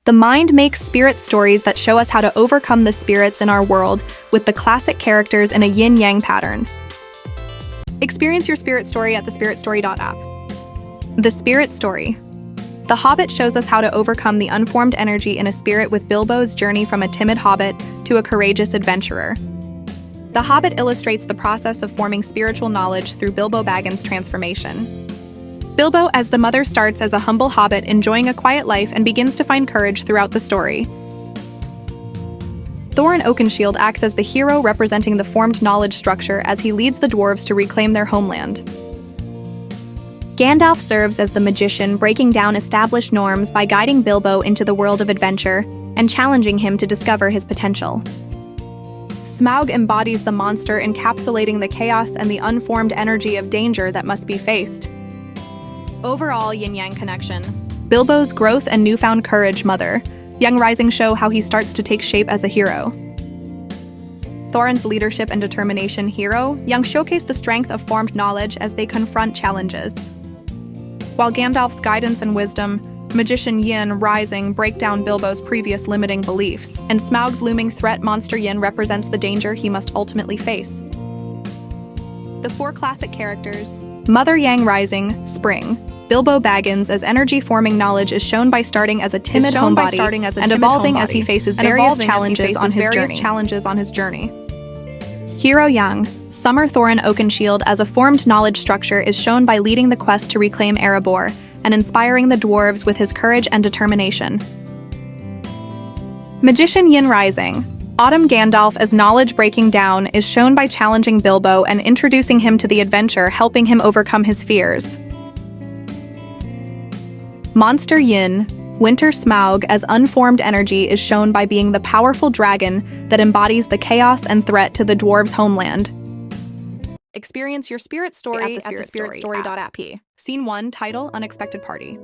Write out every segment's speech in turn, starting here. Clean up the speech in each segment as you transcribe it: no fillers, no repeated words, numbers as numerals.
The mind makes spirit stories that show us how to overcome the spirits in our world with the classic characters in a yin-yang pattern. Experience your spirit story at TheSpiritStory.app. The Spirit Story. The Hobbit shows us how to overcome the unformed energy in a spirit with Bilbo's journey from a timid hobbit to a courageous adventurer. The Hobbit illustrates the process of forming spiritual knowledge through Bilbo Baggins' transformation. Bilbo as the mother starts as a humble hobbit enjoying a quiet life and begins to find courage throughout the story. Thorin Oakenshield acts as the hero representing the formed knowledge structure as he leads the dwarves to reclaim their homeland. Gandalf serves as the magician, breaking down established norms by guiding Bilbo into the world of adventure and challenging him to discover his potential. Smaug embodies the monster, encapsulating the chaos and the unformed energy of danger that must be faced. Overall yin-yang connection. Bilbo's growth and newfound courage, Mother. Young Rising show how he starts to take shape as a hero. Thorin's leadership and determination, Hero. Young showcase the strength of formed knowledge as they confront challenges. While Gandalf's guidance and wisdom, Magician Yin Rising break down Bilbo's previous limiting beliefs, and Smaug's looming threat, Monster Yin, represents the danger he must ultimately face. The four classic characters. Mother Yang Rising, Spring. Bilbo Baggins as energy-forming knowledge is shown by starting as a timid homebody and evolving as he faces various challenges on his journey. Hero Yang, Summer Thorin Oakenshield as a formed knowledge structure is shown by leading the quest to reclaim Erebor and inspiring the dwarves with his courage and determination. Magician Yin Rising. Autumn Gandalf as knowledge breaking down is shown by challenging Bilbo and introducing him to the adventure, helping him overcome his fears. Monster Yin, Winter Smaug as unformed energy is shown by being the powerful dragon that embodies the chaos and threat to the dwarves' homeland. Experience your spirit story at TheSpiritStory.app. Scene 1, title, Unexpected Party.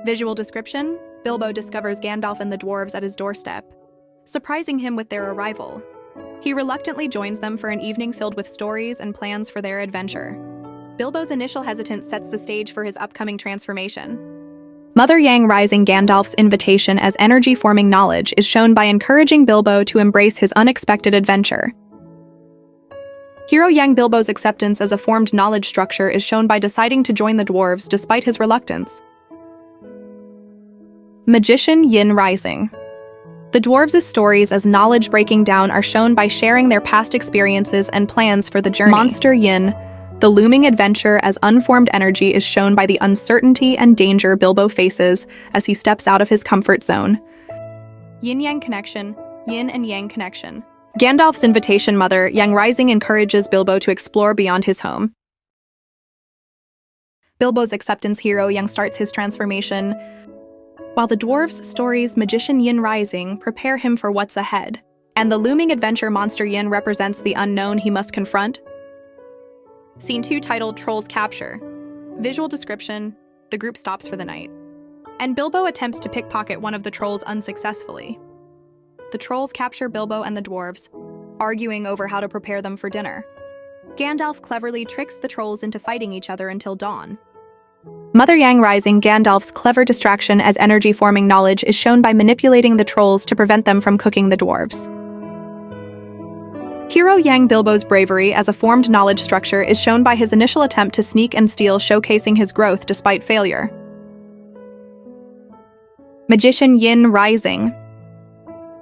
Visual description, Bilbo discovers Gandalf and the dwarves at his doorstep, surprising him with their arrival. He reluctantly joins them for an evening filled with stories and plans for their adventure. Bilbo's initial hesitance sets the stage for his upcoming transformation. Mother Yang Rising Gandalf's invitation as energy-forming knowledge is shown by encouraging Bilbo to embrace his unexpected adventure. Hero Yang Bilbo's acceptance as a formed knowledge structure is shown by deciding to join the dwarves despite his reluctance. Magician Yin Rising. The dwarves' stories as knowledge breaking down are shown by sharing their past experiences and plans for the journey. Monster Yin, the looming adventure as unformed energy is shown by the uncertainty and danger Bilbo faces as he steps out of his comfort zone. Yin-Yang connection, Yin and Yang connection. Gandalf's invitation, Mother Yang Rising encourages Bilbo to explore beyond his home. Bilbo's acceptance, Hero Yang starts his transformation, while the dwarves' stories, Magician Yin Rising, prepare him for what's ahead, and the looming adventure, Monster Yin, represents the unknown he must confront. Scene 2, titled Trolls Capture. Visual description, the group stops for the night, and Bilbo attempts to pickpocket one of the trolls unsuccessfully. The trolls capture Bilbo and the dwarves, arguing over how to prepare them for dinner. Gandalf cleverly tricks the trolls into fighting each other until dawn. Mother Yang Rising Gandalf's clever distraction as energy-forming knowledge is shown by manipulating the trolls to prevent them from cooking the dwarves. Hero Yang Bilbo's bravery as a formed knowledge structure is shown by his initial attempt to sneak and steal, showcasing his growth despite failure. Magician Yin Rising.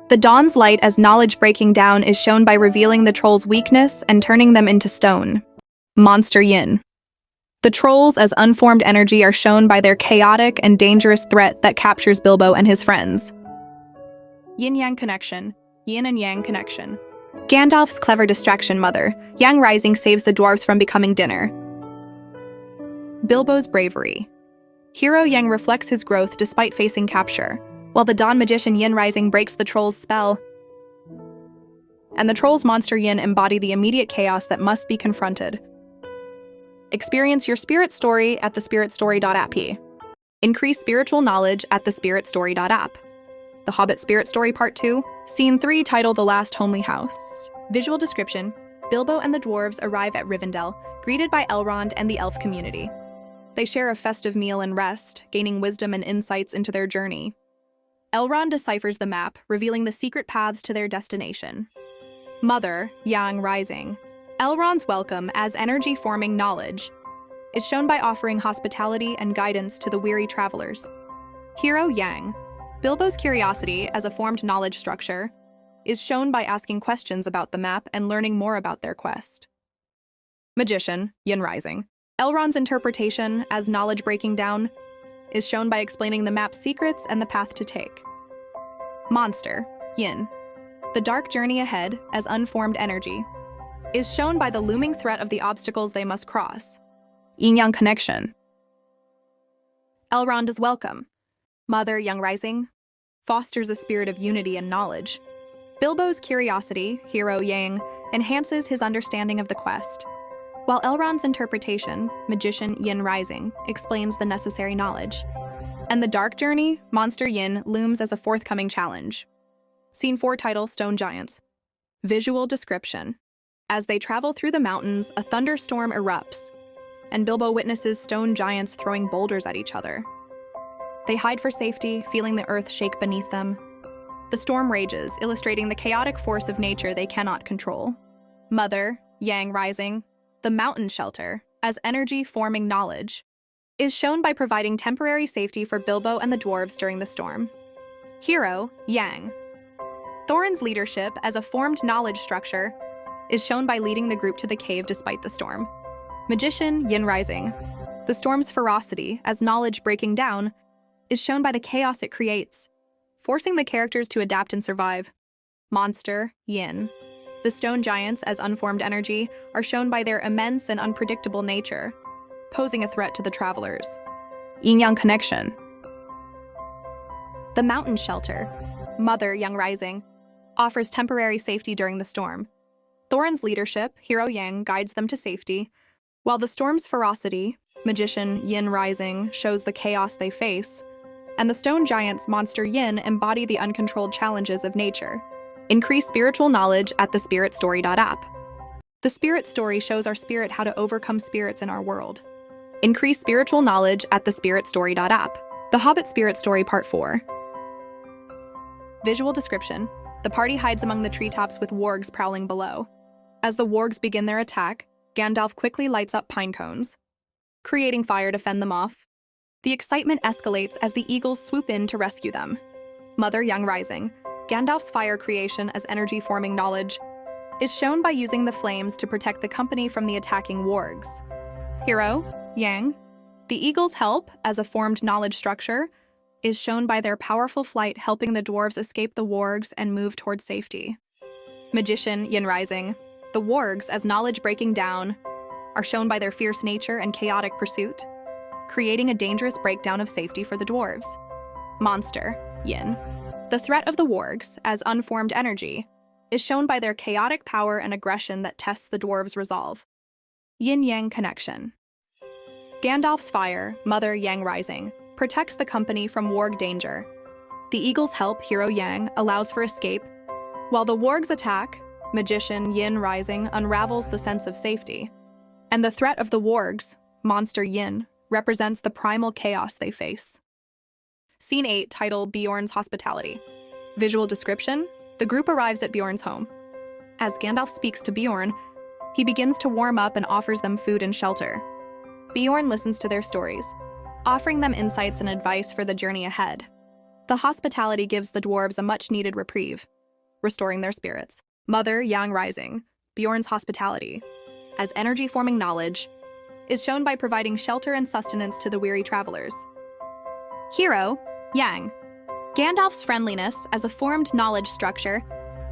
The dawn's light as knowledge breaking down is shown by revealing the trolls' weakness and turning them into stone. Monster Yin. The trolls as unformed energy are shown by their chaotic and dangerous threat that captures Bilbo and his friends. Yin-Yang connection, Yin and Yang connection. Gandalf's clever distraction, Mother Yang Rising saves the dwarves from becoming dinner. Bilbo's bravery. Hero Yang reflects his growth despite facing capture, while the Dawn Magician Yin Rising breaks the troll's spell, and the trolls Monster Yin embody the immediate chaos that must be confronted. Experience your spirit story at TheSpiritStory.app. Increase spiritual knowledge at TheSpiritStory.app. The Hobbit Spirit Story Part 2, Scene 3, titled The Last Homely House. Visual description, Bilbo and the dwarves arrive at Rivendell, greeted by Elrond and the elf community. They share a festive meal and rest, gaining wisdom and insights into their journey. Elrond deciphers the map, revealing the secret paths to their destination. Mother, Yang Rising. Elrond's welcome as energy-forming knowledge is shown by offering hospitality and guidance to the weary travelers. Hero Yang. Bilbo's curiosity as a formed knowledge structure is shown by asking questions about the map and learning more about their quest. Magician, Yin Rising. Elrond's interpretation as knowledge breaking down is shown by explaining the map's secrets and the path to take. Monster, Yin. The dark journey ahead as unformed energy is shown by the looming threat of the obstacles they must cross. Yin-Yang connection. Elrond is welcome. Mother, Yang Rising, fosters a spirit of unity and knowledge. Bilbo's curiosity, Hero Yang, enhances his understanding of the quest, while Elrond's interpretation, Magician Yin Rising, explains the necessary knowledge. And the dark journey, Monster Yin, looms as a forthcoming challenge. Scene 4 title, Stone Giants. Visual description. As they travel through the mountains, a thunderstorm erupts, and Bilbo witnesses stone giants throwing boulders at each other. They hide for safety, feeling the earth shake beneath them. The storm rages, illustrating the chaotic force of nature they cannot control. Mother, Yang Rising, the mountain shelter, as energy-forming knowledge, is shown by providing temporary safety for Bilbo and the dwarves during the storm. Hero, Yang. Thorin's leadership as a formed knowledge structure is shown by leading the group to the cave despite the storm. Magician, Yin Rising. The storm's ferocity as knowledge breaking down is shown by the chaos it creates, forcing the characters to adapt and survive. Monster, Yin. The stone giants as unformed energy are shown by their immense and unpredictable nature, posing a threat to the travelers. Yin-Yang connection. The mountain shelter, Mother, Yang Rising, offers temporary safety during the storm. Thorin's leadership, Hero Yang, guides them to safety, while the storm's ferocity, Magician Yin Rising, shows the chaos they face, and the stone giants, Monster Yin, embody the uncontrolled challenges of nature. Increase spiritual knowledge at TheSpiritStory.app. The Spirit Story shows our spirit how to overcome spirits in our world. Increase spiritual knowledge at TheSpiritStory.app. The Hobbit Spirit Story Part 4. Visual description. The party hides among the treetops with wargs prowling below. As the wargs begin their attack, Gandalf quickly lights up pine cones, creating fire to fend them off. The excitement escalates as the eagles swoop in to rescue them. Mother, Yang Rising. Gandalf's fire creation as energy-forming knowledge is shown by using the flames to protect the company from the attacking wargs. Hero, Yang. The eagles' help as a formed knowledge structure is shown by their powerful flight helping the dwarves escape the wargs and move toward safety. Magician, Yin Rising. The wargs, as knowledge breaking down, are shown by their fierce nature and chaotic pursuit, creating a dangerous breakdown of safety for the dwarves. Monster, Yin. The threat of the wargs, as unformed energy, is shown by their chaotic power and aggression that tests the dwarves' resolve. Yin-Yang connection. Gandalf's fire, Mother Yang Rising, protects the company from warg danger. The eagle's help, Hero Yang, allows for escape, while the wargs' attack, Magician Yin Rising, unravels the sense of safety. And the threat of the wargs, Monster Yin, represents the primal chaos they face. Scene 8, title Beorn's Hospitality. Visual description. The group arrives at Beorn's home. As Gandalf speaks to Beorn, he begins to warm up and offers them food and shelter. Beorn listens to their stories, offering them insights and advice for the journey ahead. The hospitality gives the dwarves a much-needed reprieve, restoring their spirits. Mother, Yang Rising. Beorn's hospitality, as energy-forming knowledge, is shown by providing shelter and sustenance to the weary travelers. Hero, Yang. Gandalf's friendliness as a formed knowledge structure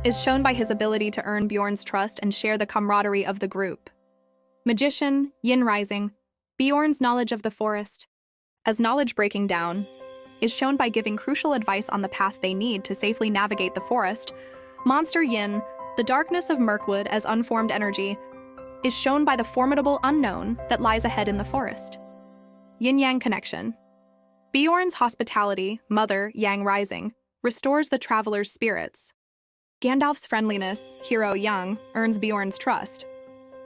is shown by his ability to earn Beorn's trust and share the camaraderie of the group. Magician, Yin Rising. Beorn's knowledge of the forest, as knowledge breaking down, is shown by giving crucial advice on the path they need to safely navigate the forest. Monster Yin, the darkness of Mirkwood as unformed energy, is shown by the formidable unknown that lies ahead in the forest. Yin-Yang connection. Beorn's hospitality, Mother Yang Rising, restores the traveler's spirits. Gandalf's friendliness, Hero Yang, earns Beorn's trust,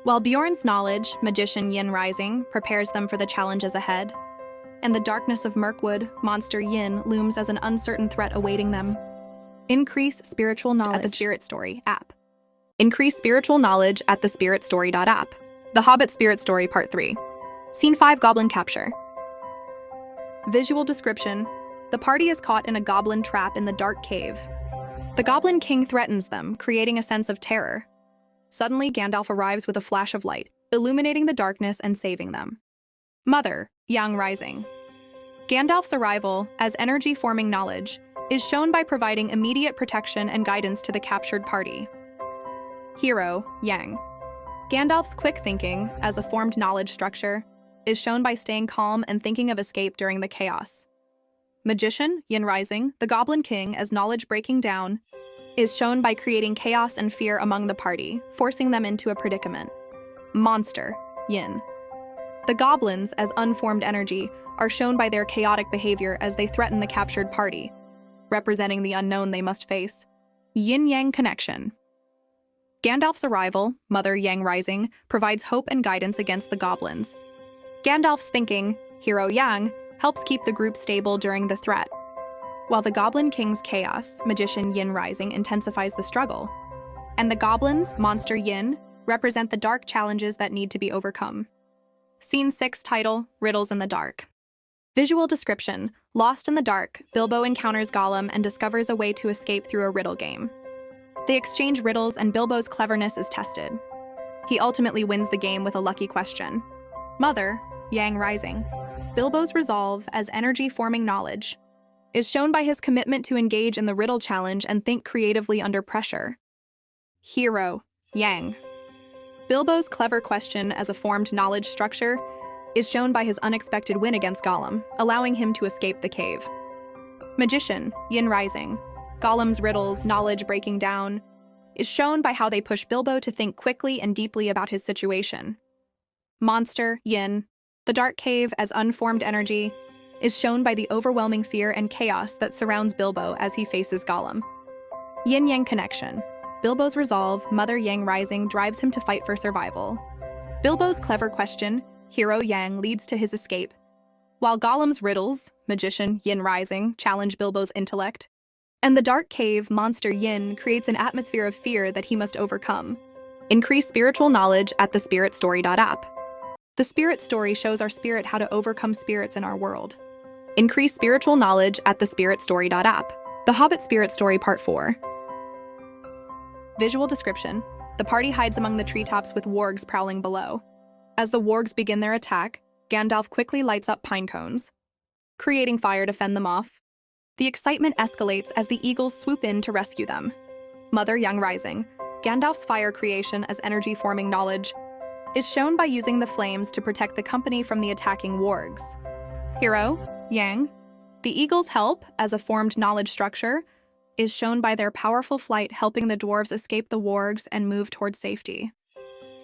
while Beorn's knowledge, Magician Yin Rising, prepares them for the challenges ahead. and the darkness of Mirkwood, monster Yin looms as an uncertain threat awaiting them. Increase spiritual knowledge at the Spirit Story app. Increase spiritual knowledge at TheSpiritStory.app. The Hobbit Spirit Story Part 3. Scene 5 Goblin Capture. Visual description. The party is caught in a goblin trap in the dark cave. The Goblin King threatens them, creating a sense of terror. Suddenly, Gandalf arrives with a flash of light, illuminating the darkness and saving them. Mother, Yang Rising. Gandalf's arrival, as energy-forming knowledge, is shown by providing immediate protection and guidance to the captured party. Hero, Yang. Gandalf's quick thinking, as a formed knowledge structure, is shown by staying calm and thinking of escape during the chaos. Magician, Yin Rising, the Goblin King, as knowledge breaking down, is shown by creating chaos and fear among the party, forcing them into a predicament. Monster, Yin. The goblins, as unformed energy, are shown by their chaotic behavior as they threaten the captured party, representing the unknown they must face. Yin-Yang connection. Gandalf's arrival, Mother Yang Rising, provides hope and guidance against the goblins. Gandalf's thinking, Hero Yang, helps keep the group stable during the threat, while the Goblin King's chaos, Magician Yin Rising, intensifies the struggle. And the goblins, Monster Yin, represent the dark challenges that need to be overcome. Scene 6 title, Riddles in the Dark. Visual description. Lost in the dark, Bilbo encounters Gollum and discovers a way to escape through a riddle game. They exchange riddles and Bilbo's cleverness is tested. He ultimately wins the game with a lucky question. Mother, Yang Rising. Bilbo's resolve, as energy-forming knowledge, is shown by his commitment to engage in the riddle challenge and think creatively under pressure. Hero, Yang. Bilbo's clever question as a formed knowledge structure is shown by his unexpected win against Gollum, allowing him to escape the cave. Magician, Yin Rising. Gollum's riddles, knowledge breaking down, is shown by how they push Bilbo to think quickly and deeply about his situation. Monster, Yin. The dark cave, as unformed energy, is shown by the overwhelming fear and chaos that surrounds Bilbo as he faces Gollum. Yin-Yang connection. Bilbo's resolve, Mother Yang Rising, drives him to fight for survival. Bilbo's clever question, Hero Yang, leads to his escape, while Gollum's riddles, Magician Yin Rising, challenge Bilbo's intellect, and the dark cave, Monster Yin, creates an atmosphere of fear that he must overcome. Increase spiritual knowledge at TheSpiritStory.app. The Spirit Story shows our spirit how to overcome spirits in our world. Increase spiritual knowledge at TheSpiritStory.app. The Hobbit Spirit Story Part 4. Visual description. The party hides among the treetops with wargs prowling below. As the wargs begin their attack, Gandalf quickly lights up pine cones, creating fire to fend them off. The excitement escalates as the eagles swoop in to rescue them. Mother Yang Rising. Gandalf's fire creation as energy-forming knowledge is shown by using the flames to protect the company from the attacking wargs. Hero, Yang. The eagles' help, as a formed knowledge structure, is shown by their powerful flight helping the dwarves escape the wargs and move towards safety.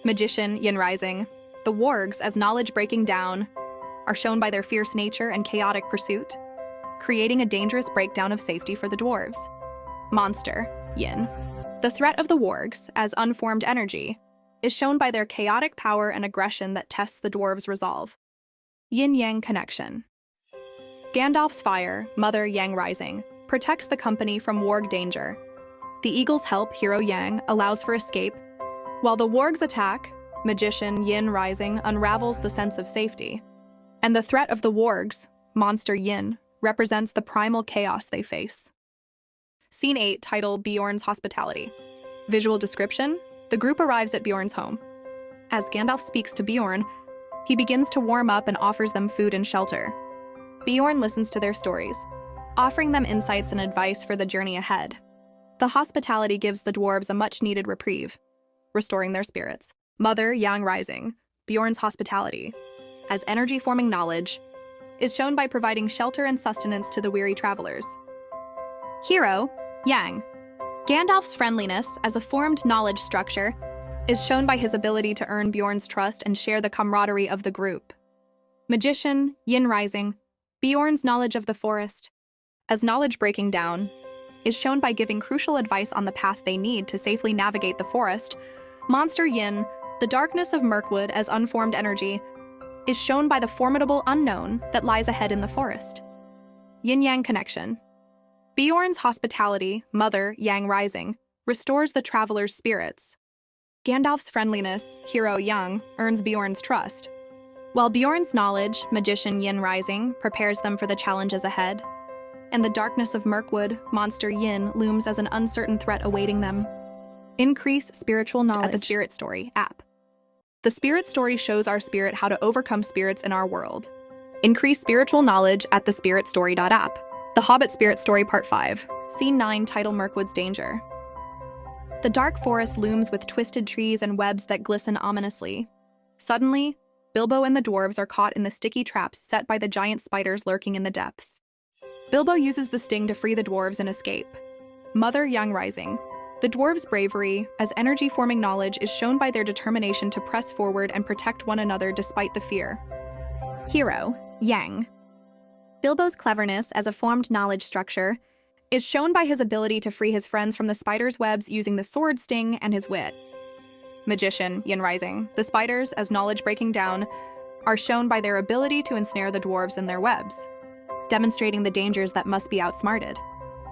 Magician Yin Rising. The wargs, as knowledge breaking down, are shown by their fierce nature and chaotic pursuit, creating a dangerous breakdown of safety for the dwarves. Monster Yin. The threat of the wargs, as unformed energy, is shown by their chaotic power and aggression that tests the dwarves' resolve. Yin-Yang connection. Gandalf's fire, Mother Yang Rising, protects the company from warg danger. The eagle's help, Hero Yang, allows for escape, while the wargs' attack, Magician Yin Rising, unravels the sense of safety. And the threat of the wargs, Monster Yin, represents the primal chaos they face. Scene 8, title Beorn's Hospitality. Visual description. The group arrives at Beorn's home. As Gandalf speaks to Beorn, he begins to warm up and offers them food and shelter. Beorn listens to their stories, offering them insights and advice for the journey ahead. The hospitality gives the dwarves a much-needed reprieve, restoring their spirits. Mother Yang Rising. Beorn's hospitality, as energy-forming knowledge, is shown by providing shelter and sustenance to the weary travelers. Hero, Yang. Gandalf's friendliness, as a formed knowledge structure, is shown by his ability to earn Beorn's trust and share the camaraderie of the group. Magician Yin Rising. Beorn's knowledge of the forest, as knowledge breaking down, is shown by giving crucial advice on the path they need to safely navigate the forest. Monster Yin. The darkness of Mirkwood, as unformed energy, is shown by the formidable unknown that lies ahead in the forest. Yin-Yang connection. Beorn's hospitality, Mother Yang Rising, restores the traveler's spirits. Gandalf's friendliness, Hero Yang, earns Beorn's trust, while Beorn's knowledge, Magician Yin Rising, prepares them for the challenges ahead. In the darkness of Mirkwood, Monster Yin looms as an uncertain threat awaiting them. Increase spiritual knowledge at the Spirit Story app. The Spirit Story shows our spirit how to overcome spirits in our world. Increase spiritual knowledge at TheSpiritStory.app. The Hobbit Spirit Story Part 5, Scene 9, title Mirkwood's Danger. The dark forest looms with twisted trees and webs that glisten ominously. Suddenly, Bilbo and the dwarves are caught in the sticky traps set by the giant spiders lurking in the depths. Bilbo uses the sting to free the dwarves and escape. Mother Yang Rising. The dwarves' bravery, as energy-forming knowledge, is shown by their determination to press forward and protect one another despite the fear. Hero Yang. Bilbo's cleverness as a formed knowledge structure is shown by his ability to free his friends from the spiders' webs using the sword sting and his wit. Magician Yin Rising. The spiders, as knowledge breaking down, are shown by their ability to ensnare the dwarves in their webs, demonstrating the dangers that must be outsmarted.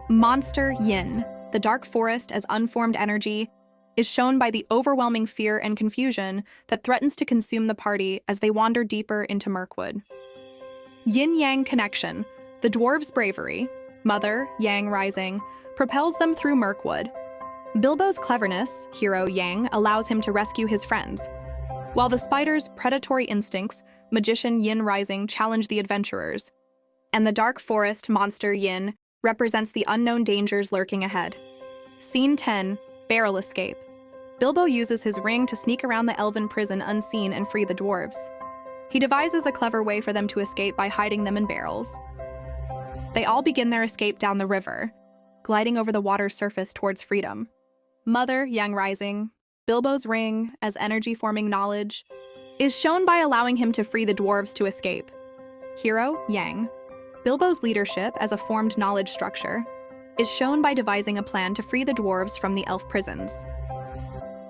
Monster Yin. The dark forest, as unformed energy, is shown by the overwhelming fear and confusion that threatens to consume the party as they wander deeper into Mirkwood. Yin-Yang connection. The dwarves' bravery, Mother Yang Rising, propels them through Mirkwood. Bilbo's cleverness, Hero Yang, allows him to rescue his friends, while the spider's predatory instincts, Magician Yin Rising, challenge the adventurers, and the dark forest, Monster Yin, represents the unknown dangers lurking ahead. Scene 10, Barrel Escape. Bilbo uses his ring to sneak around the elven prison unseen and free the dwarves. He devises a clever way for them to escape by hiding them in barrels. They all begin their escape down the river, gliding over the water's surface towards freedom. Mother Yang Rising. Bilbo's ring, as energy-forming knowledge, is shown by allowing him to free the dwarves to escape. Hero Yang. Bilbo's leadership as a formed knowledge structure is shown by devising a plan to free the dwarves from the elf prisons.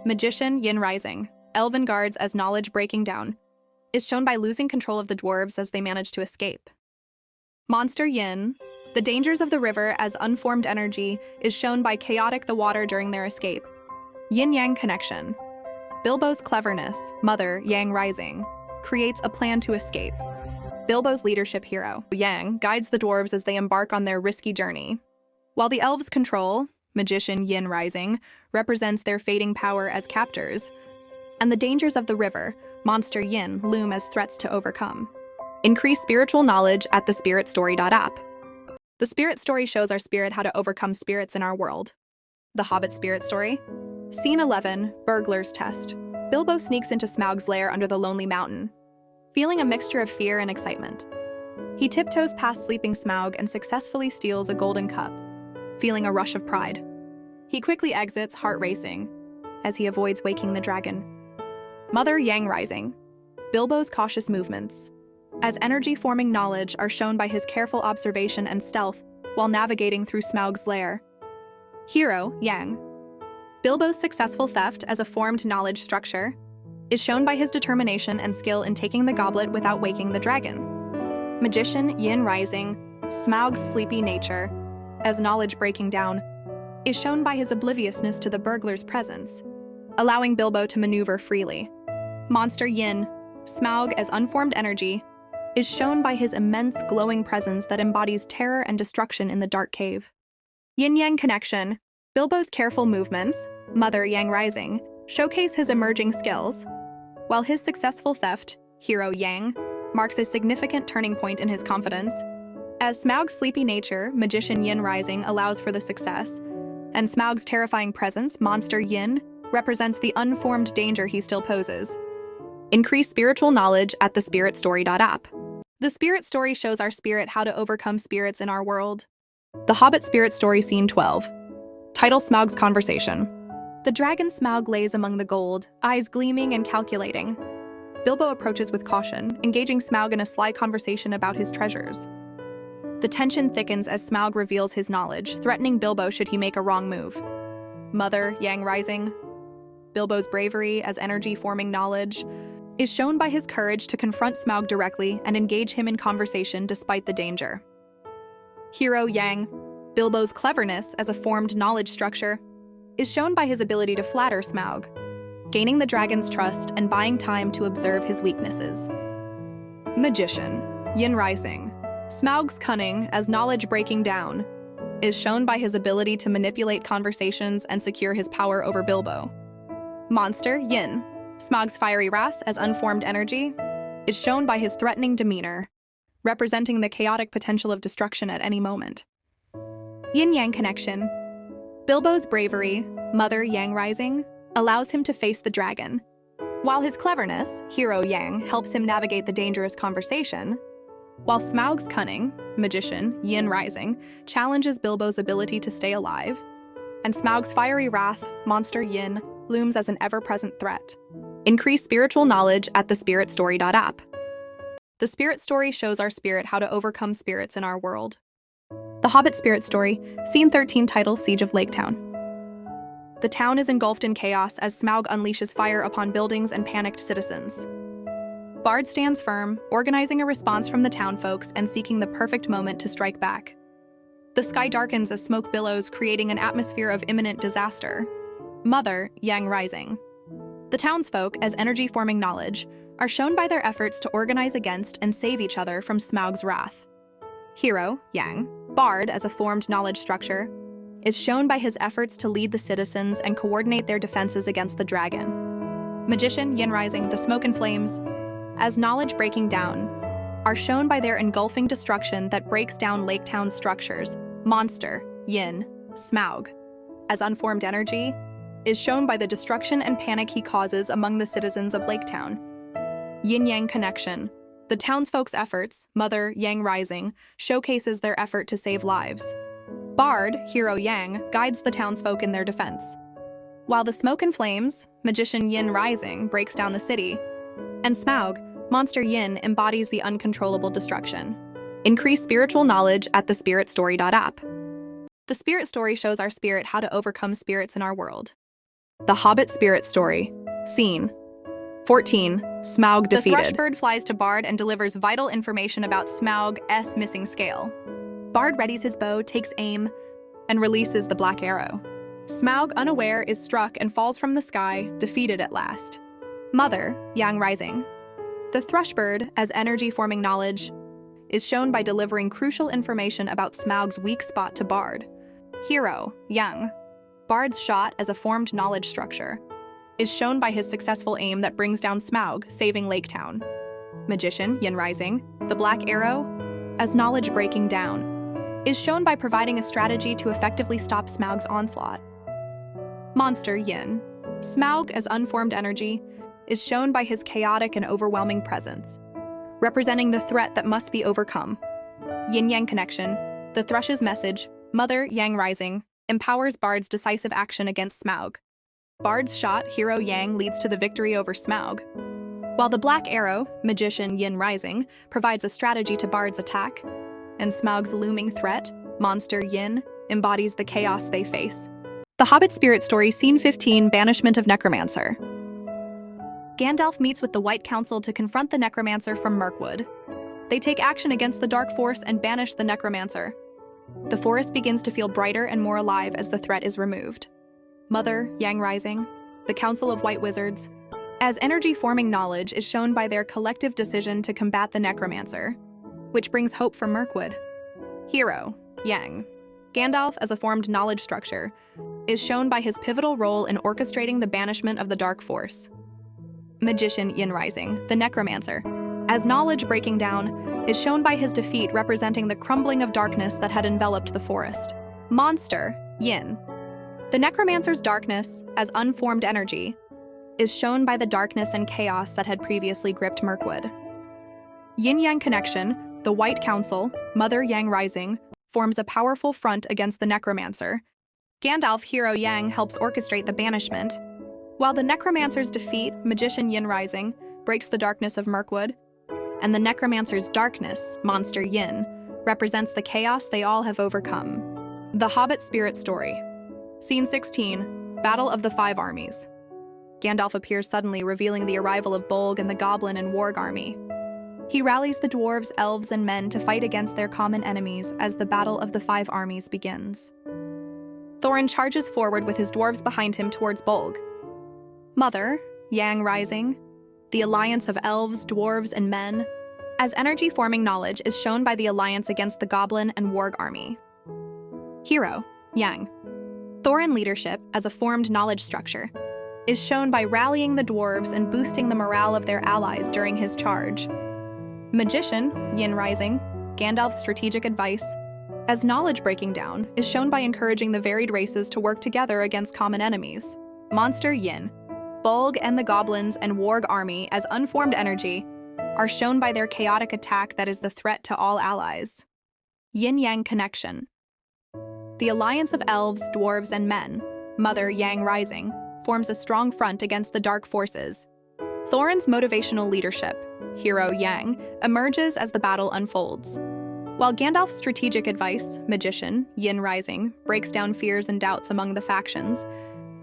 Magician Yin Rising. Elven guards as knowledge breaking down is shown by losing control of the dwarves as they manage to escape. Monster Yin. The dangers of the river as unformed energy is shown by chaotic the water during their escape. Yin-Yang connection. Bilbo's cleverness, Mother Yang Rising, creates a plan to escape. Bilbo's leadership, Hero Yang, guides the dwarves as they embark on their risky journey, while the elves' control, Magician Yin Rising, represents their fading power as captors, and the dangers of the river, Monster Yin, loom as threats to overcome. Increase spiritual knowledge at TheSpiritStory.app. The Spirit Story shows our spirit how to overcome spirits in our world. The Hobbit Spirit Story. Scene 11, Burglar's Test. Bilbo sneaks into Smaug's lair under the lonely mountain, feeling a mixture of fear and excitement. He tiptoes past sleeping Smaug and successfully steals a golden cup, feeling a rush of pride. He quickly exits, heart racing, as he avoids waking the dragon. Mother Yang Rising. Bilbo's cautious movements, as energy-forming knowledge, are shown by his careful observation and stealth while navigating through Smaug's lair. Hero Yang. Bilbo's successful theft as a formed knowledge structure is shown by his determination and skill in taking the goblet without waking the dragon. Magician Yin Rising. Smaug's sleepy nature, as knowledge breaking down, is shown by his obliviousness to the burglar's presence, allowing Bilbo to maneuver freely. Monster Yin. Smaug as unformed energy is shown by his immense glowing presence that embodies terror and destruction in the dark cave. Yin-Yang connection. Bilbo's careful movements, Mother Yang Rising, showcase his emerging skills, while his successful theft, Hero Yang, marks a significant turning point in his confidence. As Smaug's sleepy nature, Magician Yin Rising, allows for the success, and Smaug's terrifying presence, Monster Yin, represents the unformed danger he still poses. Increase spiritual knowledge at TheSpiritStory.app. The Spirit Story shows our spirit how to overcome spirits in our world. The Hobbit Spirit Story Scene 12. Title Smaug's Conversation. The dragon Smaug lays among the gold, eyes gleaming and calculating. Bilbo approaches with caution, engaging Smaug in a sly conversation about his treasures. The tension thickens as Smaug reveals his knowledge, threatening Bilbo should he make a wrong move. Mother Yang Rising. Bilbo's bravery as energy-forming knowledge is shown by his courage to confront Smaug directly and engage him in conversation despite the danger. Hero Yang, Bilbo's cleverness as a formed knowledge structure, is shown by his ability to flatter Smaug, gaining the dragon's trust and buying time to observe his weaknesses. Magician Yin Rising, Smaug's cunning as knowledge breaking down, is shown by his ability to manipulate conversations and secure his power over Bilbo. Monster Yin, Smaug's fiery wrath as unformed energy, is shown by his threatening demeanor, representing the chaotic potential of destruction at any moment. Yin-Yang Connection, Bilbo's bravery, Mother Yang Rising, allows him to face the dragon, while his cleverness, Hero Yang, helps him navigate the dangerous conversation, while Smaug's cunning, Magician Yin Rising, challenges Bilbo's ability to stay alive, and Smaug's fiery wrath, Monster Yin, looms as an ever-present threat. Increase spiritual knowledge at TheSpiritStory.app. The Spirit Story shows our spirit how to overcome spirits in our world. The Hobbit Spirit Story, Scene 13, title Siege of Laketown. The town is engulfed in chaos as Smaug unleashes fire upon buildings and panicked citizens. Bard stands firm, organizing a response from the townfolks and seeking the perfect moment to strike back. The sky darkens as smoke billows, creating an atmosphere of imminent disaster. Mother Yang Rising. The townsfolk, as energy-forming knowledge, are shown by their efforts to organize against and save each other from Smaug's wrath. Hero Yang, Bard as a formed knowledge structure, is shown by his efforts to lead the citizens and coordinate their defenses against the dragon. Magician Yin Rising, the smoke and flames, as knowledge breaking down, are shown by their engulfing destruction that breaks down Laketown's structures. Monster Yin, Smaug, as unformed energy, is shown by the destruction and panic he causes among the citizens of Laketown. Yin-Yang Connection, the townsfolk's efforts, Mother Yang Rising, showcases their effort to save lives. Bard, Hero Yang, guides the townsfolk in their defense. While the smoke and flames, Magician Yin Rising, breaks down the city, and Smaug, Monster Yin, embodies the uncontrollable destruction. Increase spiritual knowledge at TheSpiritStory.app. The Spirit Story shows our spirit how to overcome spirits in our world. The Hobbit Spirit Story, Scene 14, Smaug defeated. The Thrushbird flies to Bard and delivers vital information about Smaug's missing scale. Bard readies his bow, takes aim, and releases the black arrow. Smaug, unaware, is struck and falls from the sky, defeated at last. Mother Yang Rising. The Thrushbird, as energy-forming knowledge, is shown by delivering crucial information about Smaug's weak spot to Bard. Hero Yang, Bard's shot as a formed knowledge structure, is shown by his successful aim that brings down Smaug, saving Laketown. Magician Yin Rising, the black arrow, as knowledge breaking down, is shown by providing a strategy to effectively stop Smaug's onslaught. Monster Yin, Smaug as unformed energy, is shown by his chaotic and overwhelming presence, representing the threat that must be overcome. Yin-Yang Connection, the Thrush's message, Mother Yang Rising, empowers Bard's decisive action against Smaug. Bard's shot, Hero Yang, leads to the victory over Smaug, while the black arrow, Magician Yin Rising, provides a strategy to Bard's attack, and Smaug's looming threat, Monster Yin, embodies the chaos they face. The Hobbit Spirit Story, Scene 15, Banishment of Necromancer. Gandalf meets with the White Council to confront the Necromancer from Mirkwood. They take action against the Dark Force and banish the Necromancer. The forest begins to feel brighter and more alive as the threat is removed. Mother Yang Rising, the Council of White Wizards, as energy-forming knowledge, is shown by their collective decision to combat the Necromancer, which brings hope for Mirkwood. Hero Yang, Gandalf as a formed knowledge structure, is shown by his pivotal role in orchestrating the banishment of the Dark Force. Magician Yin Rising, the Necromancer, as knowledge breaking down, is shown by his defeat, representing the crumbling of darkness that had enveloped the forest. Monster Yin, the Necromancer's darkness, as unformed energy, is shown by the darkness and chaos that had previously gripped Mirkwood. Yin-Yang Connection, the White Council, Mother Yang Rising, forms a powerful front against the Necromancer. Gandalf, Hero Yang, helps orchestrate the banishment, while the Necromancer's defeat, Magician Yin Rising, breaks the darkness of Mirkwood, and the Necromancer's darkness, Monster Yin, represents the chaos they all have overcome. The Hobbit Spirit Story, Scene 16, Battle of the Five Armies. Gandalf appears suddenly, revealing the arrival of Bolg and the Goblin and Warg army. He rallies the dwarves, elves, and men to fight against their common enemies as the Battle of the Five Armies begins. Thorin charges forward with his dwarves behind him towards Bolg. Mother, Yang rising, the alliance of elves, dwarves, and men, as energy-forming knowledge is shown by the alliance against the Goblin and Warg army. Hero, Yang. Thorin leadership as a formed knowledge structure is shown by rallying the dwarves and boosting the morale of their allies during his charge. Magician, Yin rising, Gandalf's strategic advice, as knowledge breaking down, is shown by encouraging the varied races to work together against common enemies. Monster, Yin. Bolg and the Goblins and Warg army as unformed energy are shown by their chaotic attack that is the threat to all allies. Yin-Yang connection. The alliance of elves, dwarves, and men, Mother Yang rising, forms a strong front against the dark forces. Thorin's motivational leadership, Hero Yang, emerges as the battle unfolds. While Gandalf's strategic advice, Magician, Yin rising, breaks down fears and doubts among the factions,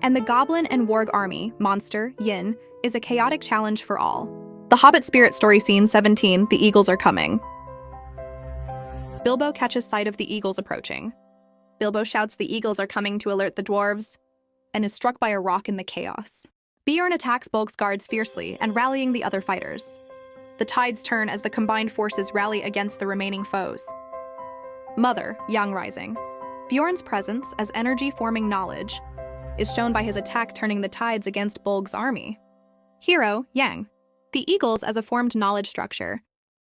and the Goblin and Warg army, Monster, Yin, is a chaotic challenge for all. The Hobbit Spirit Story Scene 17, The Eagles Are Coming. Bilbo catches sight of the eagles approaching. Bilbo shouts the eagles are coming to alert the dwarves, and is struck by a rock in the chaos. Beorn attacks Bolg's guards fiercely and rallying the other fighters. The tides turn as the combined forces rally against the remaining foes. Mother, Yang rising. Beorn's presence as energy-forming knowledge is shown by his attack turning the tides against Bolg's army. Hero, Yang. The eagles as a formed knowledge structure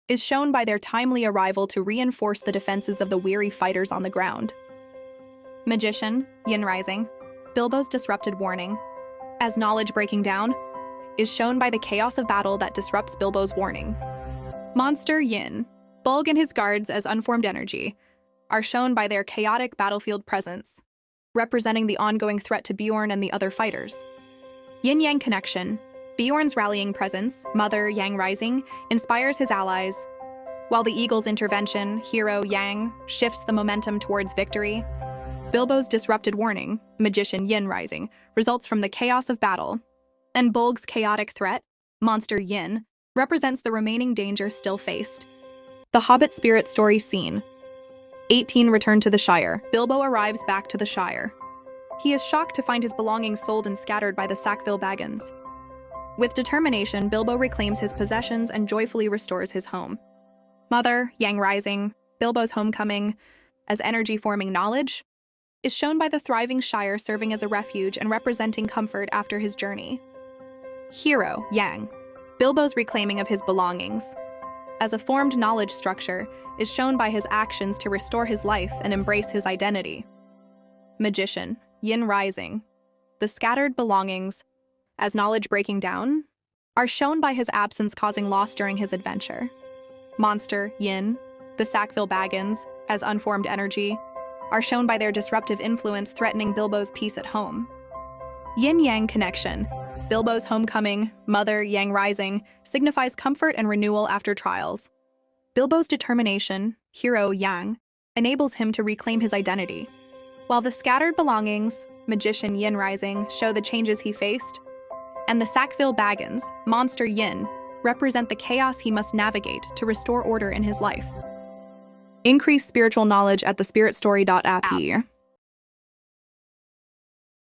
is shown by their timely arrival to reinforce the defenses of the weary fighters on the ground. Magician, Yin rising. Bilbo's disrupted warning, as knowledge breaking down, is shown by the chaos of battle that disrupts Bilbo's warning. Monster, Yin. Bolg and his guards as unformed energy are shown by their chaotic battlefield presence, representing the ongoing threat to Beorn and the other fighters. Yin-Yang connection. Beorn's rallying presence, Mother Yang rising, inspires his allies, while the eagle's intervention, Hero Yang, shifts the momentum towards victory. Bilbo's disrupted warning, Magician Yin rising, results from the chaos of battle, and Bolg's chaotic threat, Monster Yin, represents the remaining danger still faced. The Hobbit Spirit Story Scene 18, Return to the Shire. Bilbo arrives back to the Shire. He is shocked to find his belongings sold and scattered by the Sackville Baggins. With determination, Bilbo reclaims his possessions and joyfully restores his home. Mother, Yang rising, Bilbo's homecoming, as energy-forming knowledge, is shown by the thriving Shire serving as a refuge and representing comfort after his journey. Hero, Yang. Bilbo's reclaiming of his belongings, as a formed knowledge structure, is shown by his actions to restore his life and embrace his identity. Magician, Yin rising. The scattered belongings, as knowledge breaking down, are shown by his absence causing loss during his adventure. Monster, Yin. The Sackville Baggins, as unformed energy, are shown by their disruptive influence threatening Bilbo's peace at home. Yin-Yang connection. Bilbo's homecoming, Mother Yang rising, signifies comfort and renewal after trials. Bilbo's determination, Hero Yang, enables him to reclaim his identity, while the scattered belongings, Magician Yin rising, show the changes he faced, and the Sackville Baggins, Monster Yin, represent the chaos he must navigate to restore order in his life. Increase spiritual knowledge at TheSpiritStory.app.